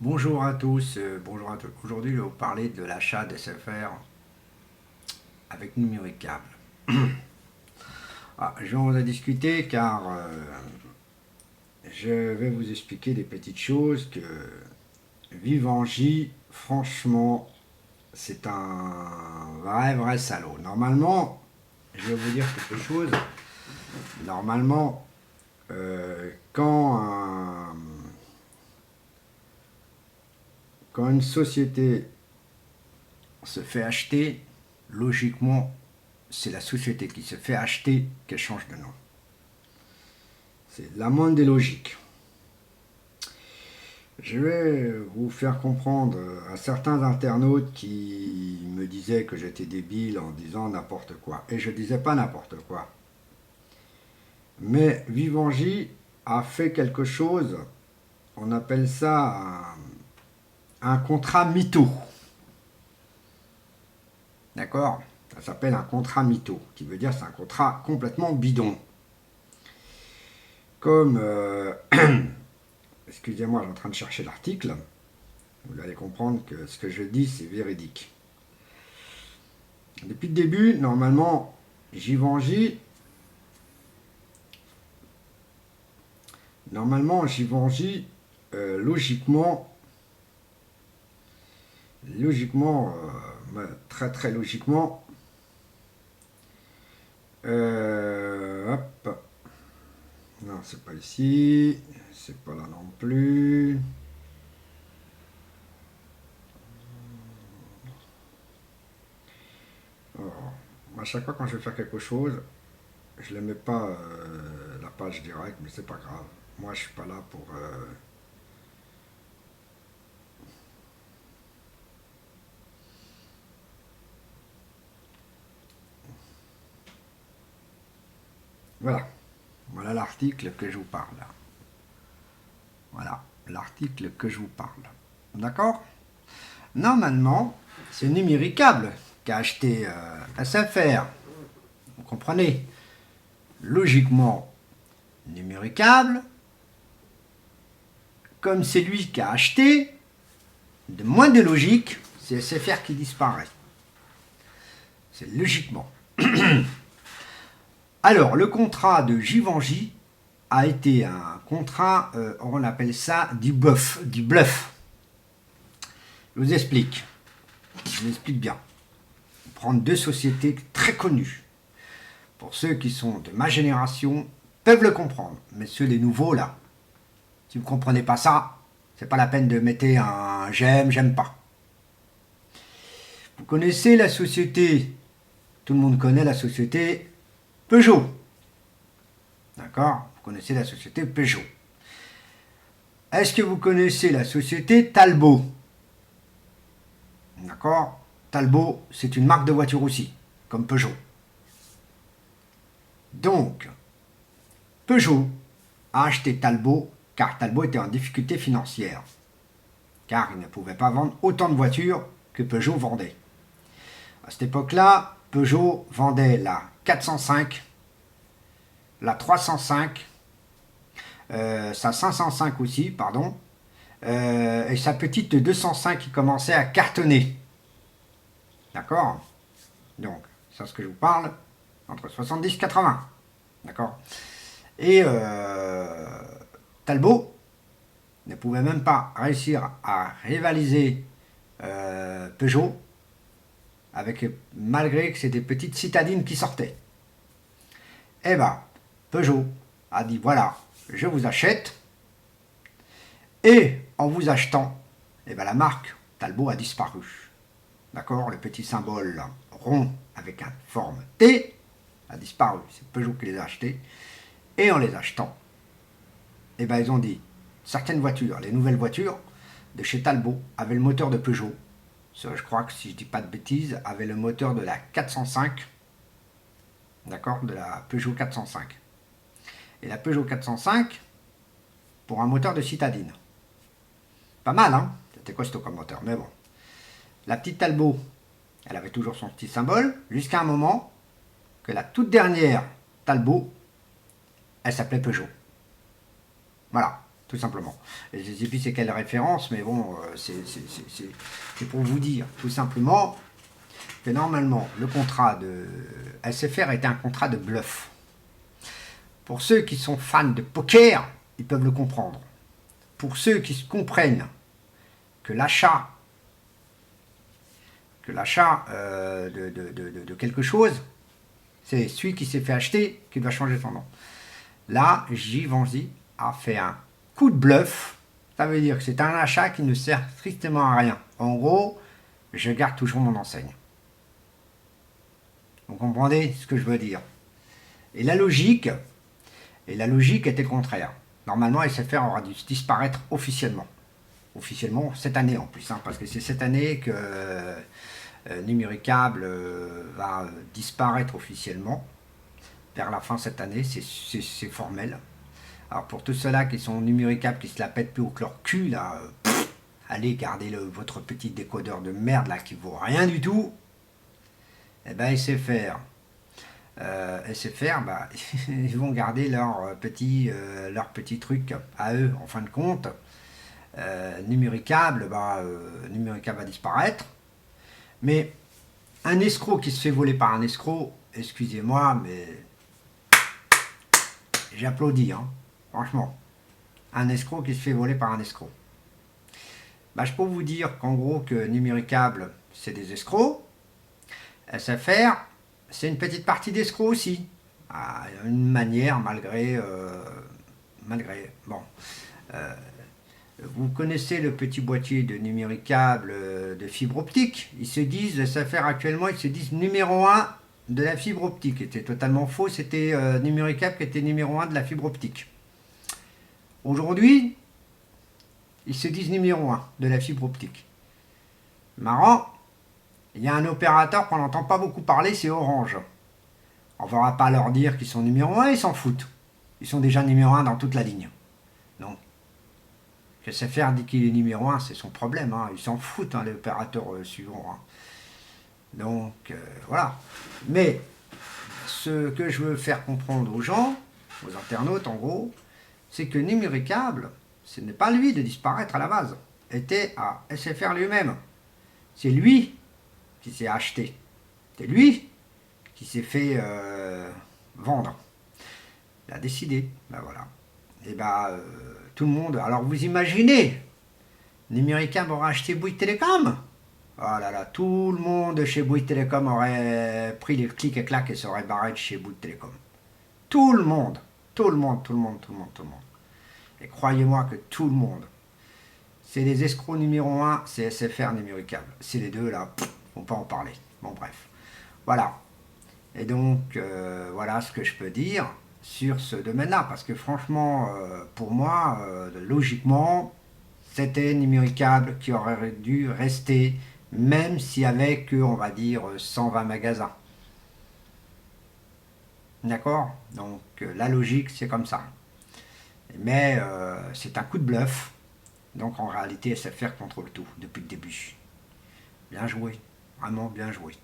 Bonjour à tous, bonjour à tous. Aujourd'hui, je vais vous parler de l'achat d'SFR avec Numéricable. Je vais en discuter car je vais vous expliquer des petites choses que Vivendi, franchement, c'est un vrai salaud. Normalement, je vais vous dire quelque chose. Normalement, quand, quand une société se fait acheter, logiquement, c'est la société qui se fait acheter qu'elle change de nom. C'est la moindre des logiques. Je vais vous faire comprendre à certains internautes qui me disaient que j'étais débile en disant n'importe quoi. Et je disais pas n'importe quoi. Mais Vivendi a fait quelque chose, on appelle ça un contrat mytho. D'accord? Ça s'appelle un contrat mytho, qui veut dire c'est un contrat complètement bidon. Comme excusez-moi, je suis en train de chercher l'article. Vous allez comprendre que ce que je dis, c'est véridique. Depuis le début, Givenchy, logiquement, très logiquement, hop, non, c'est pas ici, c'est pas là non plus. Alors, à chaque fois quand je vais faire quelque chose, je ne mets pas la page directe, mais c'est pas grave. Moi, je suis pas là pour. Voilà. Voilà l'article que je vous parle. Voilà l'article que je vous parle. D'accord? Normalement, c'est Numéricable qui a acheté SFR. Vous comprenez? Logiquement, Numéricable, comme c'est lui qui a acheté, de moins de logique, c'est SFR qui disparaît. C'est logiquement. Alors, le contrat de Givenchy a été un contrat, on appelle ça du bluff, du bluff. Je vous explique. Je vous explique bien. Prendre deux sociétés très connues. Pour ceux qui sont de ma génération, peuvent le comprendre. Mais ceux des nouveaux, là, si vous ne comprenez pas ça, c'est pas la peine de mettre un j'aime, j'aime pas. Vous connaissez la société, tout le monde connaît la société Peugeot. D'accord? Vous connaissez la société Peugeot. Est-ce que vous connaissez la société Talbot? D'accord? Talbot, c'est une marque de voiture aussi, comme Peugeot. Donc, Peugeot a acheté Talbot car Talbot était en difficulté financière. Car il ne pouvait pas vendre autant de voitures que Peugeot vendait. À cette époque-là, Peugeot vendait la 405, la 305, sa 505 aussi, pardon, et sa petite 205 qui commençait à cartonner. D'accord? Donc, c'est ce que je vous parle, entre 70 et 80. D'accord? Et Talbot ne pouvait même pas réussir à rivaliser Peugeot, avec, malgré que c'était des petites citadines qui sortaient. Eh ben, Peugeot a dit voilà, je vous achète, et en vous achetant, eh ben, la marque Talbot a disparu. D'accord? Le petit symbole rond avec une forme T a disparu. C'est Peugeot qui les a achetés. Et en les achetant, eh ben, ils ont dit certaines voitures, les nouvelles voitures de chez Talbot, avaient le moteur de Peugeot. Je crois que si je ne dis pas de bêtises, avait le moteur de la 405. D'accord? De la Peugeot 405. Et la Peugeot 405 pour un moteur de citadine. Pas mal, hein? C'était costaud comme moteur, mais bon. La petite Talbot, elle avait toujours son petit symbole, jusqu'à un moment que la toute dernière Talbot, elle s'appelait Peugeot. Voilà. tout simplement. Et je ne sais plus c'est quelle référence, mais bon, c'est pour vous dire, tout simplement, que normalement, le contrat de SFR était un contrat de bluff. Pour ceux qui sont fans de poker, ils peuvent le comprendre. Pour ceux qui comprennent que l'achat de quelque chose, c'est celui qui s'est fait acheter qui doit changer son nom. Là, Givenchy a fait un coup de bluff. Ça veut dire que c'est un achat qui ne sert strictement à rien. En gros, je garde toujours mon enseigne. Vous comprenez ce que je veux dire? Et la logique était le contraire. Normalement, SFR aura dû disparaître officiellement. Officiellement, cette année en plus, hein, parce que c'est cette année que Numéricable va disparaître officiellement. Vers la fin de cette année, c'est formel. Alors pour tous ceux-là qui sont numéricables, qui se la pètent plus haut que leur cul, là, allez garder votre petit décodeur de merde là qui vaut rien du tout. Eh ben SFR, bah, ils vont garder leur petit truc à eux en fin de compte. Numéricable va disparaître. Mais un escroc qui se fait voler par un escroc, excusez-moi, mais j'applaudis, hein, franchement. Un escroc qui se fait voler par un escroc. Bah, je peux vous dire qu'en gros que Numéricable, c'est des escrocs. SFR, c'est une petite partie d'escrocs aussi. À une manière, malgré... bon. Vous connaissez le petit boîtier de Numéricable de fibre optique. Ils se disent, SFR actuellement, ils se disent numéro 1 de la fibre optique. C'était totalement faux, c'était Numéricable qui était numéro 1 de la fibre optique. Aujourd'hui, ils se disent numéro 1 de la fibre optique. Marrant, il y a un opérateur qu'on n'entend pas beaucoup parler, c'est Orange. On ne va pas leur dire qu'ils sont numéro 1, ils s'en foutent. Ils sont déjà numéro 1 dans toute la ligne. Donc, SFR dit qu'il est numéro 1, c'est son problème. Hein. Ils s'en foutent, hein, les opérateurs suivants. Hein. Donc, voilà. Mais, ce que je veux faire comprendre aux gens, aux internautes en gros, c'est que Numéricable, ce n'est pas lui de disparaître à la base. Était à SFR lui-même. C'est lui qui s'est acheté. C'est lui qui s'est fait vendre. Il a décidé. Ben voilà. Et ben, tout le monde... Alors vous imaginez, Numéricable aurait acheté Bouygues Télécom. Oh là là, tout le monde chez Bouygues Télécom aurait pris les clics et claques et serait barré de chez Bouygues Télécom. Tout le monde. Tout le monde, tout le monde, tout le monde, tout le monde. Et croyez-moi que tout le monde. C'est les escrocs numéro 1, c'est SFR Numéricable. C'est les deux là, on peut pas en parler. Bon bref. Voilà. Et donc, voilà ce que je peux dire sur ce domaine-là. Parce que franchement, pour moi, logiquement, c'était Numéricable qui aurait dû rester, même s'il y avait que, on va dire, 120 magasins. D'accord? Donc, la logique, c'est comme ça. Mais c'est un coup de bluff. Donc, en réalité, SFR contrôle tout depuis le début. Bien joué. Vraiment bien joué.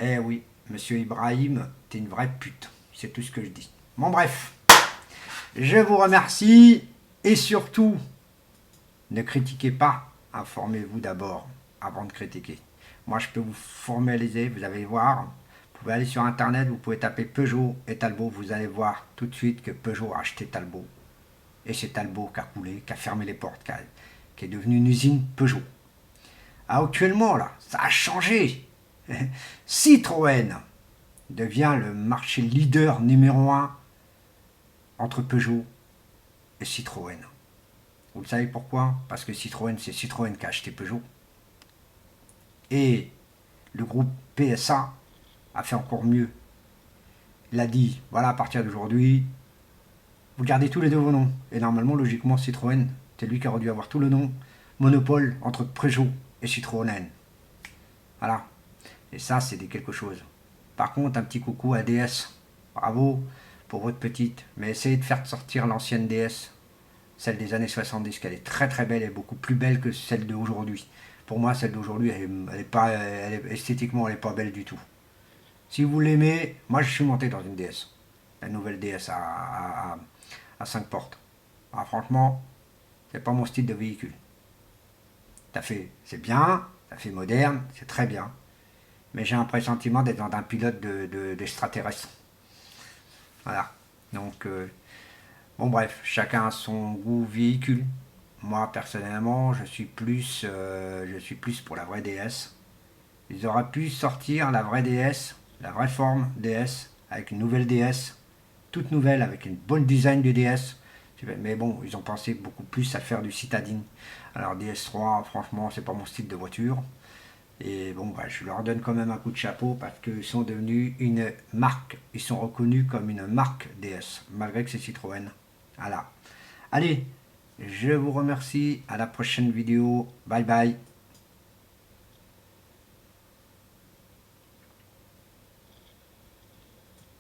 Eh oui, monsieur Ibrahim, t'es une vraie pute. C'est tout ce que je dis. Bon, bref. Je vous remercie. Et surtout, ne critiquez pas. Informez-vous d'abord avant de critiquer. Moi, je peux vous formaliser. Vous allez voir. Vous pouvez aller sur Internet. Vous pouvez taper Peugeot et Talbot. Vous allez voir tout de suite que Peugeot a acheté Talbot. Et c'est Talbot qui a coulé, qui a fermé les portes, qui est devenu une usine Peugeot. Actuellement, là, ça a changé. Citroën devient le marché leader numéro 1 entre Peugeot et Citroën. Vous le savez pourquoi? Parce que Citroën, c'est Citroën qui a acheté Peugeot. Et le groupe PSA a fait encore mieux. Il a dit, voilà, à partir d'aujourd'hui, vous gardez tous les deux vos noms. Et normalement, logiquement, Citroën, c'est lui qui aurait dû avoir tout le nom. Monopole entre Peugeot et Citroën. Voilà. Et ça, c'est quelque chose. Par contre, un petit coucou à DS. Bravo pour votre petite. Mais essayez de faire sortir l'ancienne DS. Celle des années 70, qu'elle est très très belle et beaucoup plus belle que celle d'aujourd'hui. Pour moi, celle d'aujourd'hui, esthétiquement, elle n'est pas belle du tout. Si vous l'aimez, moi je suis monté dans une DS. La nouvelle DS à 5 portes. Ah, franchement, c'est pas mon style de véhicule. T'as fait, c'est bien, t'as fait moderne, c'est très bien. Mais j'ai un pressentiment d'être dans un pilote d'extraterrestre. Voilà. Donc, bon bref, chacun a son goût véhicule. Moi, personnellement, je suis plus pour la vraie DS. Ils auraient pu sortir la vraie DS, la vraie forme DS, avec une nouvelle DS, toute nouvelle, avec une bonne design de DS. Mais bon, ils ont pensé beaucoup plus à faire du citadine. Alors DS3, franchement, c'est pas mon style de voiture. Et bon, bah, je leur donne quand même un coup de chapeau parce qu'ils sont devenus une marque. Ils sont reconnus comme une marque DS, malgré que c'est Citroën. Voilà. Allez, je vous remercie. À la prochaine vidéo. Bye bye.